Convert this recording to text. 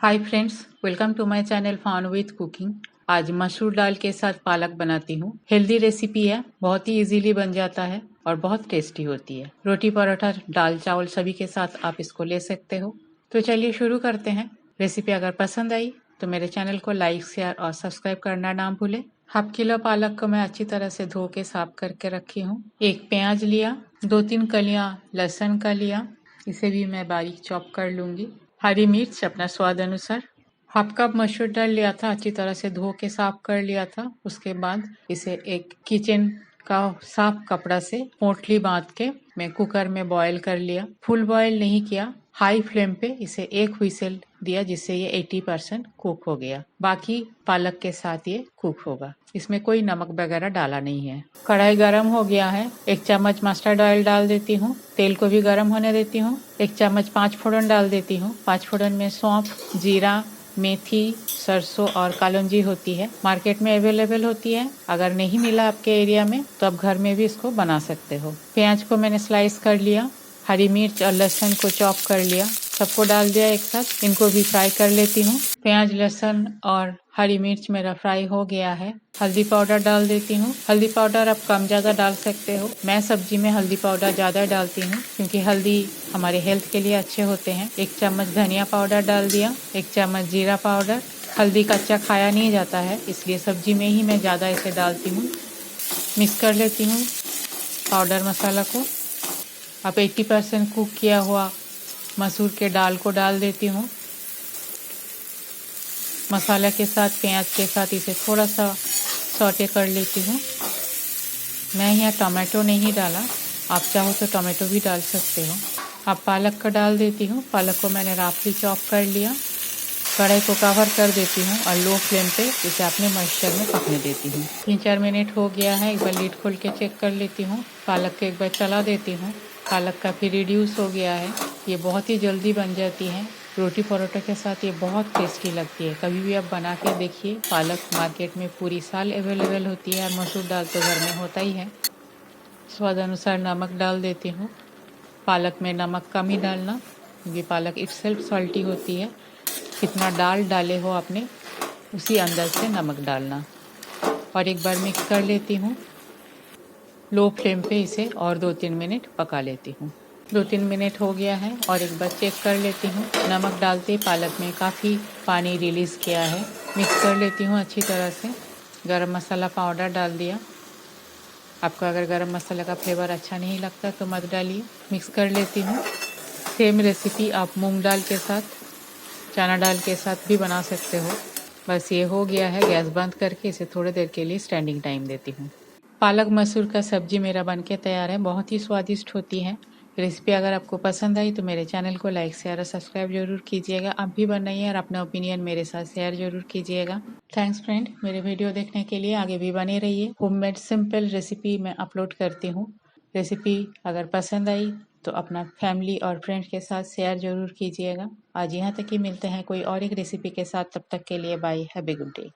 Hi friends, welcome to my channel fun with cooking. आज मसूर दाल के साथ पालक बनाती हूँ। हेल्दी रेसिपी है, बहुत ही इजीली बन जाता है और बहुत टेस्टी होती है। रोटी पराठा दाल चावल सभी के साथ आप इसको ले सकते हो। तो चलिए शुरू करते हैं। रेसिपी अगर पसंद आई तो मेरे चैनल को लाइक शेयर और सब्सक्राइब करना ना भूले। हाफ किलो पालक को मैं अच्छी तरह से धो के साफ करके रखी हूँ। एक प्याज लिया, 2-3 कलियां लहसुन का लिया, इसे भी मैं बारीक चॉप कर लूंगी। हरी मिर्च अपना स्वाद अनुसार। हाफ कप मसूर दाल लिया था, अच्छी तरह से धो के साफ कर लिया था। उसके बाद इसे एक किचन का साफ कपड़ा से पोटली बांध के मैं कुकर में बॉईल कर लिया। फुल बॉईल नहीं किया, हाई फ्लेम पे इसे एक व्हिसल दिया, जिससे ये 80% कुक हो गया। बाकी पालक के साथ ये कुक होगा। इसमें कोई नमक वगैरह डाला नहीं है। कढ़ाई गरम हो गया है, 1 चम्मच मस्टर्ड ऑयल डाल देती हूँ। तेल को भी गरम होने देती हूँ। 1 चम्मच 5 फोड़न डाल देती हूँ। 5 फोड़न में सौंफ, जीरा, मेथी, सरसों और कलौंजी होती है। मार्केट में अवेलेबल होती है। अगर नहीं मिला आपके एरिया में तो आप घर में भी इसको बना सकते हो। प्याज को मैंने स्लाइस कर लिया। हरी मिर्च और लहसुन को चॉप कर लिया, सबको डाल दिया एक साथ। इनको भी फ्राई कर लेती हूँ। प्याज, लहसुन और हरी मिर्च मेरा फ्राई हो गया है। हल्दी पाउडर डाल देती हूँ। हल्दी पाउडर आप कम ज़्यादा डाल सकते हो। मैं सब्जी में हल्दी पाउडर ज़्यादा डालती हूँ क्योंकि हल्दी हमारे हेल्थ के लिए अच्छे होते हैं। 1 चम्मच धनिया पाउडर डाल दिया। 1 चम्मच जीरा पाउडर। हल्दी कच्चा खाया नहीं जाता है, इसलिए सब्जी में ही मैं ज़्यादा इसे डालती हूँ। मिक्स कर लेती हूँ पाउडर मसाला को। अब 80% कुक किया हुआ मसूर के दाल को डाल देती हूँ। मसाला के साथ, प्याज के साथ इसे थोड़ा सा सौटे कर लेती हूँ। मैं यहाँ टमाटो नहीं डाला, आप चाहो तो टमाटो भी डाल सकते हो। अब पालक का डाल देती हूँ। पालक को मैंने राफली चॉप कर लिया। कढ़ाई को कवर कर देती हूँ और लो फ्लेम पे इसे अपने मॉइस्चर में पकने देती हूँ। 3-4 मिनट हो गया है। एक बार लीड खोल के चेक कर लेती हूँ। पालक को एक बार चला देती हूँ। पालक काफ़ी रिड्यूस हो गया है। ये बहुत ही जल्दी बन जाती है। रोटी परोठा के साथ ये बहुत टेस्टी लगती है। कभी भी आप बना के देखिए। पालक मार्केट में पूरी साल अवेलेबल होती है और मसूर दाल तो घर में होता ही है। स्वाद अनुसार नमक डाल देती हूँ। पालक में नमक कम ही डालना क्योंकि पालक इटसेल्फ सॉल्टी होती है। कितना दाल डाले हो आपने उसी अंदर से नमक डालना। और एक बार मिक्स कर लेती हूँ। लो फ्लेम पे इसे और 2-3 मिनट पका लेती हूँ। 2-3 मिनट हो गया है और एक बार चेक कर लेती हूँ। नमक डालते पालक में काफ़ी पानी रिलीज़ किया है। मिक्स कर लेती हूँ अच्छी तरह से। गरम मसाला पाउडर डाल दिया। आपको अगर गरम मसाला का फ्लेवर अच्छा नहीं लगता तो मत डालिए। मिक्स कर लेती हूँ। सेम रेसिपी आप मूंग दाल के साथ, चना दाल के साथ भी बना सकते हो। बस ये हो गया है। गैस बंद करके इसे थोड़ी देर के लिए स्टैंडिंग टाइम देती हूँ। पालक मसूर का सब्जी मेरा बनके तैयार है। बहुत ही स्वादिष्ट होती है। रेसिपी अगर आपको पसंद आई तो मेरे चैनल को लाइक शेयर और सब्सक्राइब जरूर कीजिएगा। आप भी बनाइए और अपना ओपिनियन मेरे साथ शेयर जरूर कीजिएगा। थैंक्स फ्रेंड, मेरे वीडियो देखने के लिए। आगे भी बने रहिए। होममेड सिंपल रेसिपी मैं अपलोड करती हूँ। रेसिपी अगर पसंद आई तो अपना फैमिली और फ्रेंड्स के साथ शेयर जरूर कीजिएगा। आज यहाँ तक ही मिलते हैं कोई और एक रेसिपी के साथ। तब तक के लिए bye, have a good day.